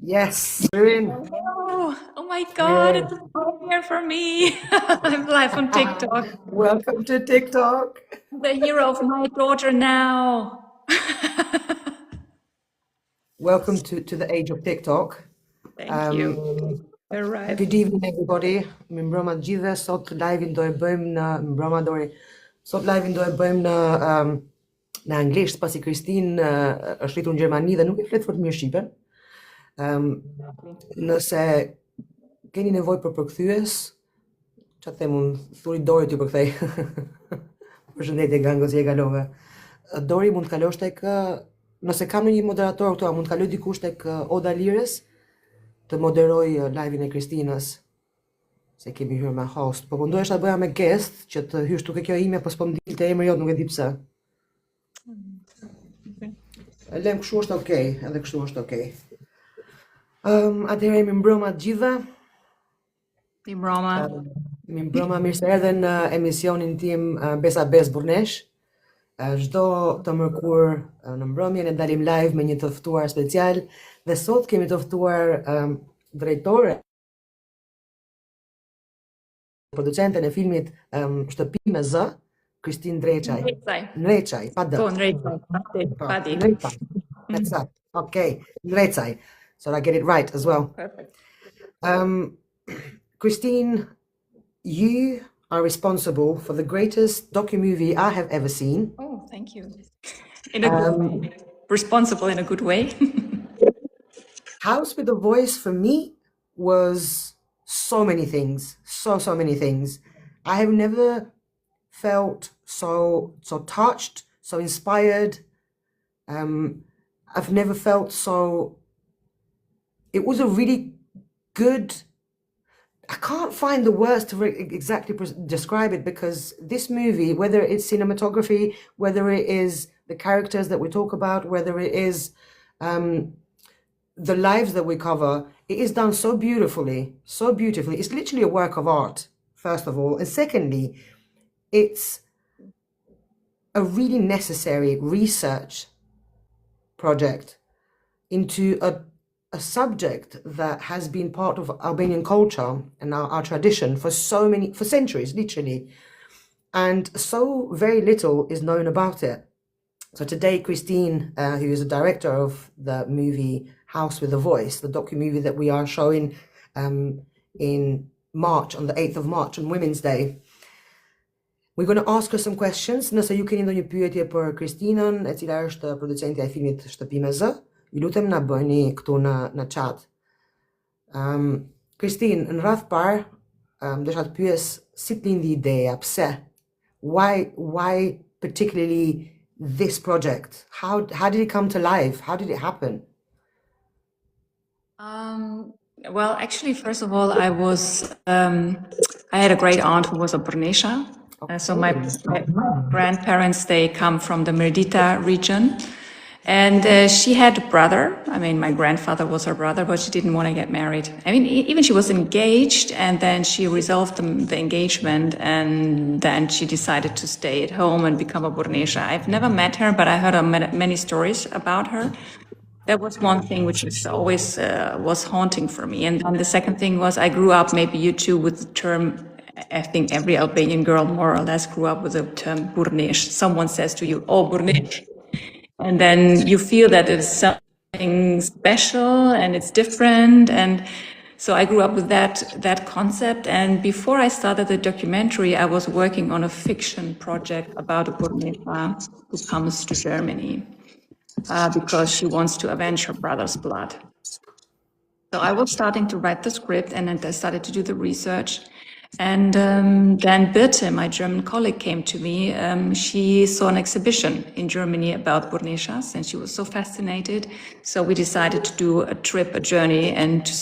Yes, we're in. Oh my We're God, in. it's a premiere for me. I'm live on TikTok. Welcome to TikTok. The hero of my daughter now. Welcome to the age of TikTok. Thank you. Arrived. Good evening, everybody. Mbrëma të gjithëve. Sot live-in do e bëjmë në mbrëma Dori. Sot live-in do e bëjmë në anglisht, pasi Kristine është rritur në Gjermani dhe nuk e flet fort mirë shqipen. Nëse keni nevojë për përkthyes, çfarë them unë, thuri Dori t'ju përkthej. Përshëndetje Gango, si e kalove. Dori mund të kalosh tek nëse kam një moderator këtu, a mund të kaloj dikush tek Oda Lirës të moderoj live-in e Kristinës, se kemi hyrë me host. Po mundohesha të bëja me guest, që të hysh duke kjo ime, po s'po më dilte emri jot, nuk e di pse. E lem kështu është okay, edhe kështu është okay. Atëherë jemi mbrëma të gjithëve. Roma. Mi mbrëma, mirë se erdhe në emisionin tim Besa Burrneshe. Çdo të mërkur në mbrëmje ne dalim live me një të ftuar special dhe sot kemi të ftuar drejtore, producenten e filmit Shtepi me Z, Kristine Nrecaj. Nrecaj, pa D. Po, Nrecaj. Padi. Nrecaj. That's that. Okay, Nrecaj. So I get it right as well. Perfect. Kristine, you are responsible for the greatest docu-movie I have ever seen. Oh, thank you. In a good way. Responsible in a good way. House with a Voice for me was so many things, so many things. I have never felt so touched, so inspired. I've never felt so. It was a really good. I can't find the words to exactly describe it, because this movie, whether it's cinematography, whether it is the characters that we talk about, whether it is the lives that we cover, it is done so beautifully, so beautifully. It's literally a work of art, first of all. And secondly, it's a really necessary research project into a subject that has been part of Albanian culture and our tradition for centuries, literally. And so very little is known about it. So today, Kristine, who is a director of the movie House with a Voice, the docu-movie that we are showing in March, on the 8th of March, on Women's Day, we're going to ask her some questions. Nëse ju keni ndonjë pyetje për Kristinën, e cila është producentja e filmit Shtepi me Z, ju lutem na bëni këtu në chat. Kristine, në radh parë, desha të pyes si të lindi ideja, pse? Why particularly this project? How did it come to life? How did it happen? Well, actually, first of all, I had a great aunt who was a Burrneshe. So my grandparents, they come from the Mirdita region. And she had a brother. I mean, my grandfather was her brother, but she didn't want to get married. I mean, even she was engaged, and then she resolved the engagement, and then she decided to stay at home and become a Burrneshe. I've never met her, but I heard many stories about her. That was one thing which was always was haunting for me. And then the second thing was I grew up, maybe you too, with the term, I think every Albanian girl more or less grew up with the term Burrneshe. Someone says to you, oh, Burrneshe. And then you feel that it's something special and it's different. And so I grew up with that concept. And before I started the documentary, I was working on a fiction project about a Burrneshe who comes to Germany because she wants to avenge her brother's blood. So I was starting to write the script, and then I started to do the research. And then Birte, my German colleague, came to me. She saw an exhibition in Germany about Burrneshes, and she was so fascinated. So we decided to do a journey, and to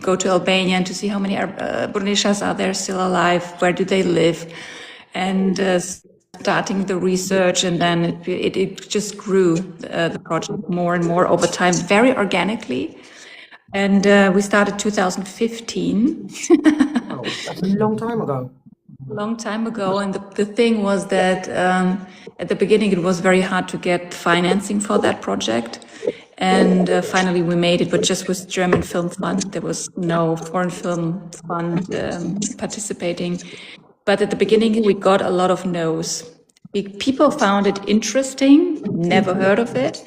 go to Albania and to see how many Burrneshes are there still alive, where do they live, and starting the research. And then it just grew, the project, more and more over time, very organically. And we started 2015. Oh, that's a long time ago. Long time ago. And the thing was that At the beginning, it was very hard to get financing for that project. And finally, we made it, but just with German Film Fund. There was no foreign film fund participating. But at the beginning, we got a lot of no's. People found it interesting, never heard of it,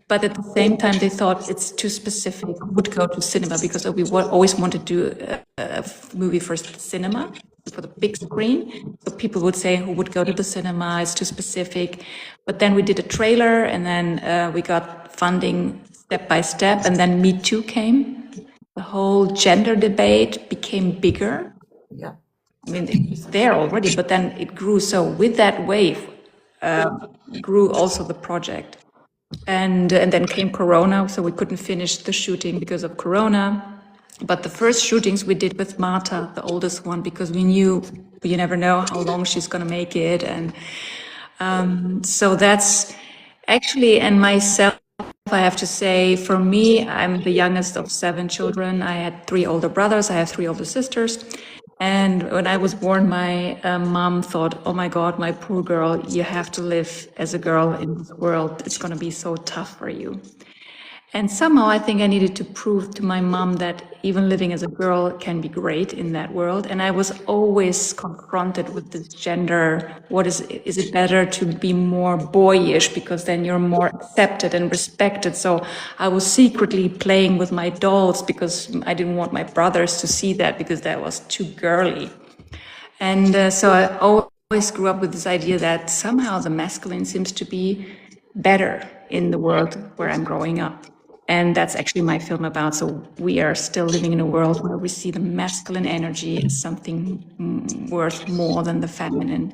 but at the same time, they thought it's too specific, would go to cinema, because we always wanted to do a movie for cinema, for the big screen. So people would say, who would go to the cinema, it's too specific. But then we did a trailer, and then we got funding step by step, and then Me Too came. The whole gender debate became bigger. Yeah. I mean, it was there already, but then it grew. So with that wave, grew also the project. And then came Corona, so we couldn't finish the shooting because of Corona. But the first shootings we did with Marta, the oldest one, because we knew you never know how long she's going to make it. And so that's actually, and myself, I have to say, for me, I'm the youngest of 7 children. I had 3 older brothers, I have 3 older sisters. And when I was born, my mom thought, oh my God, my poor girl, you have to live as a girl in this world. It's going to be so tough for you. And somehow I think I needed to prove to my mom that even living as a girl can be great in that world. And I was always confronted with this gender. Is it better to be more boyish because then you're more accepted and respected? So I was secretly playing with my dolls because I didn't want my brothers to see that because that was too girly. And so I always grew up with this idea that somehow the masculine seems to be better in the world where I'm growing up. And that's actually my film about. So we are still living in a world where we see the masculine energy as something worth more than the feminine.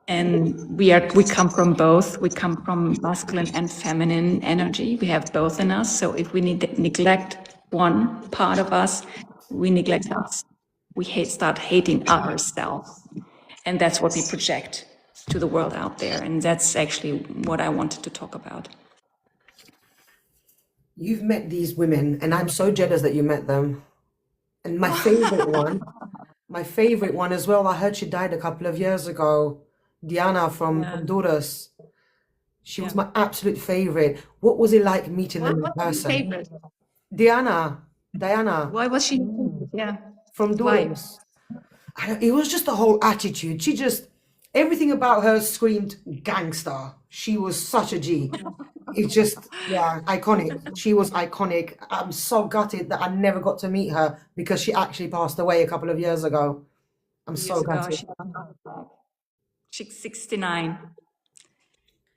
And we come from both. We come from masculine and feminine energy. We have both in us. So if we neglect one part of us, we neglect us. We start hating ourselves. And that's what we project to the world out there. And that's actually what I wanted to talk about. You've met these women, and I'm so jealous that you met them. And my favorite one as well, I heard she died a couple of years ago. Diana from Yeah. Honduras. She was Yeah. my absolute favorite. What was it like meeting them in What was your person? favorite? Diana Why was she? Yeah. from Why? Honduras. It was just the whole attitude. Everything about her screamed gangster. She was such a G. It's just, yeah, iconic. She was iconic. I'm so gutted that I never got to meet her because she actually passed away a couple of years ago. I'm so Years ago, gutted. she's 69.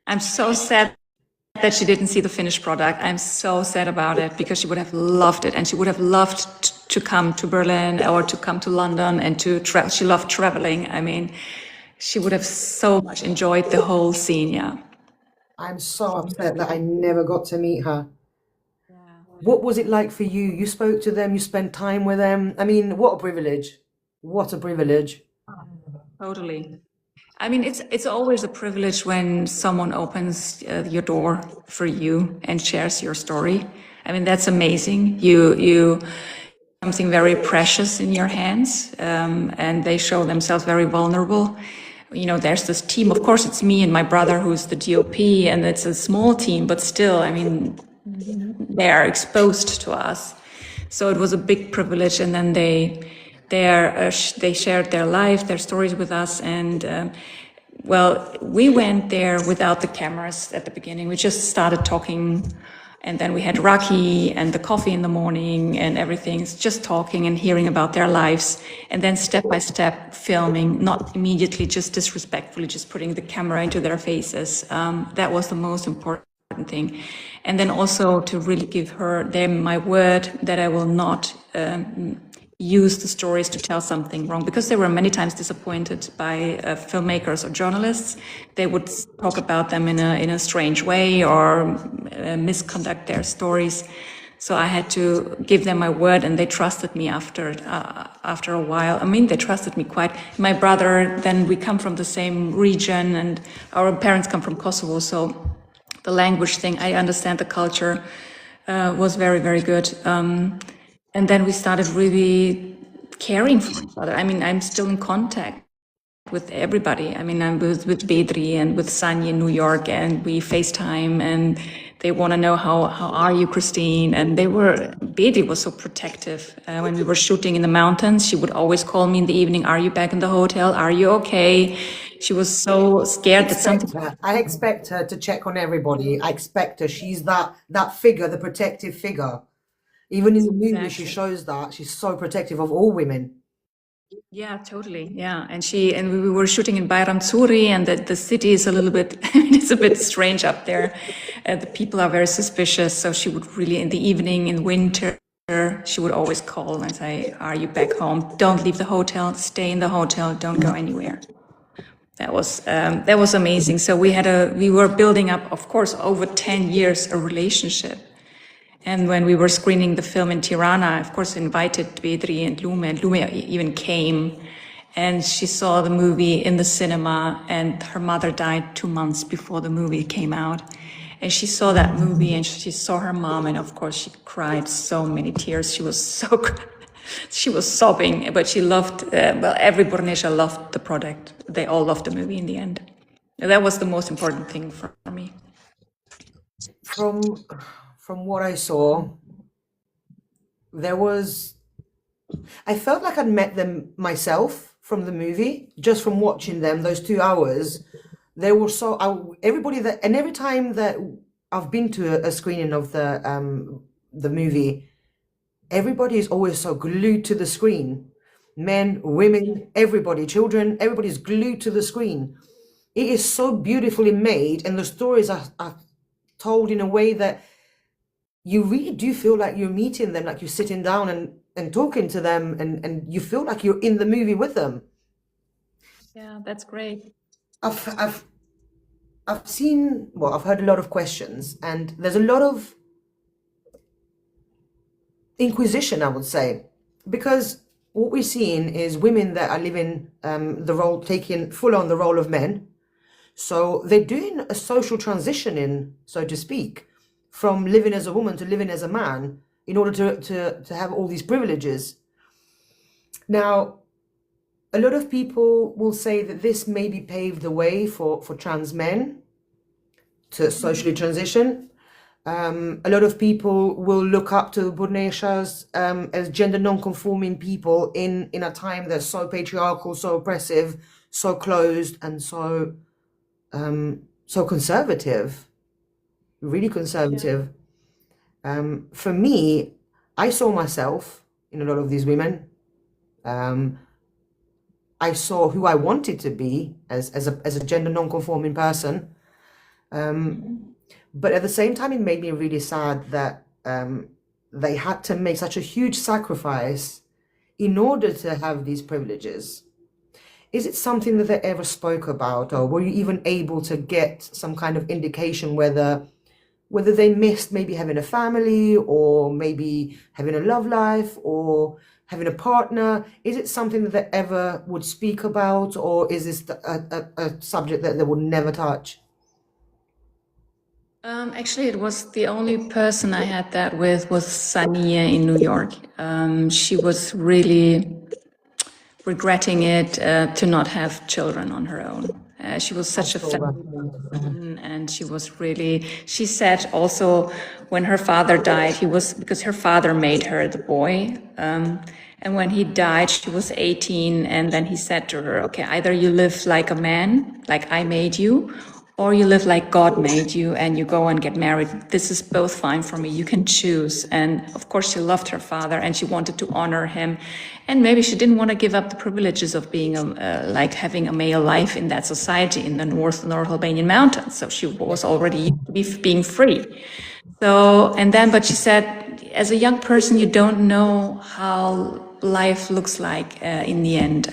I'm so sad that she didn't see the finished product. I'm so sad about it because she would have loved it, and she would have loved to come to Berlin or to come to London and to travel. She loved traveling. I mean, she would have so much enjoyed the whole scene. Yeah. I'm so upset that I never got to meet her. Yeah. What was it like for you? You spoke to them, you spent time with them. I mean, what a privilege. What a privilege. Totally. I mean, it's always a privilege when someone opens your door for you and shares your story. I mean, that's amazing. You something very precious in your hands, and they show themselves very vulnerable. You know, there's this team. Of course, it's me and my brother who's the DOP, and it's a small team, but still, I mean, they are exposed to us. So it was a big privilege, and then they shared their life, their stories with us, and well, we went there without the cameras at the beginning. We just started talking, and then we had Raki and the coffee in the morning and everything. It's just talking and hearing about their lives, and then step by step filming, not immediately just disrespectfully, just putting the camera into their faces. That was the most important thing. And then also to really give them my word that I will not use the stories to tell something wrong, because they were many times disappointed by filmmakers or journalists. They would talk about them in a strange way or misconduct their stories. So I had to give them my word, and they trusted me after a while. I mean, they trusted me quite. My brother, then we come from the same region, and our parents come from Kosovo, so the language thing, I understand the culture, was very, very good. And then we started really caring for each other. I mean, I'm still in contact with everybody. I mean, I'm with Bedri and with Sanya in New York, and we FaceTime, and they want to know how are you, Kristine? And Bedri was so protective. When we were shooting in the mountains, she would always call me in the evening, are you back in the hotel? Are you okay? She was so scared that something... I expect her to check on everybody. I expect her. She's that figure, the protective figure. Even in the movie, she shows that she's so protective of all women. Yeah, totally. Yeah, and we were shooting in Bayram Suri, and the city is a little bit it's a bit strange up there. The people are very suspicious, so she would really, in the evening, in winter, she would always call and say, "Are you back home? Don't leave the hotel. Stay in the hotel. Don't go anywhere." That was amazing. So we were building up, of course, over 10 years a relationship. And when we were screening the film in Tirana, I, of course, invited Bedri and Lume even came, and she saw the movie in the cinema, and her mother died 2 months before the movie came out. And she saw that movie, and she saw her mom, and of course she cried so many tears. She was sobbing, but she loved, every Burrneshe loved the product. They all loved the movie in the end. And that was the most important thing for me. From what I saw, I felt like I'd met them myself from the movie, just from watching them, those 2 hours. They were every time that I've been to a screening of the movie, everybody is always so glued to the screen. Men, women, everybody, children, everybody's glued to the screen. It is so beautifully made, and the stories are told in a way that you really do feel like you're meeting them, like you're sitting down and talking to them, and you feel like you're in the movie with them. Yeah, that's great. I've heard a lot of questions, and there's a lot of inquisition, I would say, because what we're seeing is women that are living taking full on the role of men. So they're doing a social transitioning, so to speak, from living as a woman to living as a man in order to have all these privileges. Now, a lot of people will say that this maybe paved the way for trans men to socially transition. A lot of people will look up to Burrneshes as gender non-conforming people in a time that's so patriarchal, so oppressive, so closed, and so conservative. Really conservative. For me, I saw myself in a lot of these women. I saw who I wanted to be as a gender non-conforming person. But at the same time, it made me really sad that they had to make such a huge sacrifice in order to have these privileges. Is it something that they ever spoke about, or were you even able to get some kind of indication whether they missed maybe having a family, or maybe having a love life, or having a partner? Is it something that they ever would speak about, or is this a subject that they would never touch? Actually, it was the only person I had that with was Sania in New York. She was really regretting it to not have children on her own. She was such a family woman, and she said also when her father died, because her father made her the boy. And when he died, she was 18, and then he said to her, okay, either you live like a man, like I made you, or you live like God made you and you go and get married. This is both fine for me. You can choose. And of course, she loved her father and she wanted to honor him. And maybe she didn't want to give up the privileges of being like having a male life in that society in the North Albanian mountains. So she was already being free. So, but she said, as a young person, you don't know how life looks like in the end.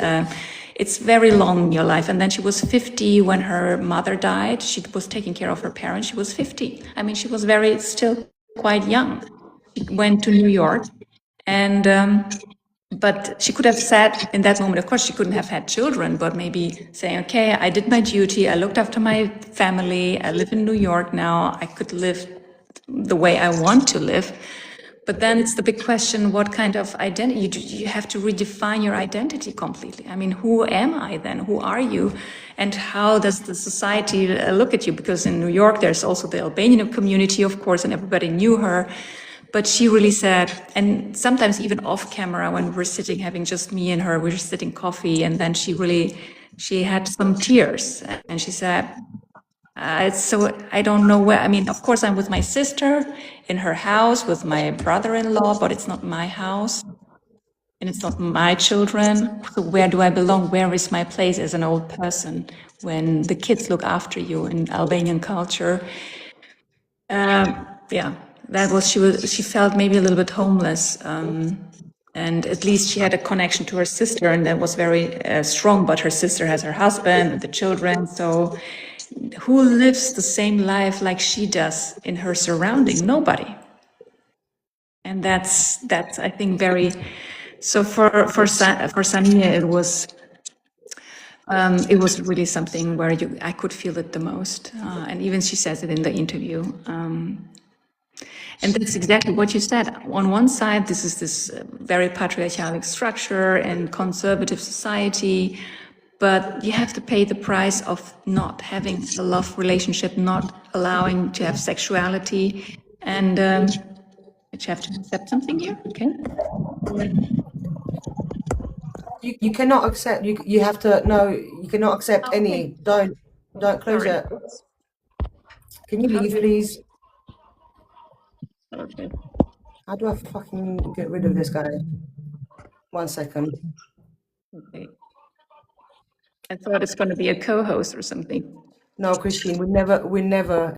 It's very long in your life. And then she was 50 when her mother died. She was taking care of her parents. She was 50. I mean, she was still quite young. She went to New York, and but she could have said in that moment, of course, she couldn't have had children, but maybe saying, okay, I did my duty. I looked after my family. I live in New York now. I could live the way I want to live. But then it's the big question, what kind of identity? You have to redefine your identity completely. I mean, who am I then? Who are you? And how does the society look at you? Because in New York, there's also the Albanian community, of course, and everybody knew her. But she really said, and sometimes even off camera, when we were sitting, having just me and her, we were sitting coffee, and then she had some tears. And she said, so I don't know where, I mean, of course I'm with my sister in her house with my brother-in-law, but it's not my house and it's not my children. So where do I belong? Where is my place as an old person when the kids look after you in Albanian culture? Yeah, she felt maybe a little bit homeless. And at least she had a connection to her sister, and that was very strong, but her sister has her husband and the children. So who lives the same life like she does in her surrounding? Nobody. And that's I think very. So for Sania, it was really something where I could feel it the most, and even she says it in the interview. And that's exactly what you said. On one side, this is this very patriarchal structure and conservative society, but you have to pay the price of not having a love relationship, not allowing to have sexuality, and you have to accept something here. Okay. You cannot accept. You have to no. You cannot accept any. Don't close it. Can you leave, please? Okay. How do I fucking get rid of this guy? 1 second. Okay. I thought it's going to be a co-host or something. No, Kristine, we never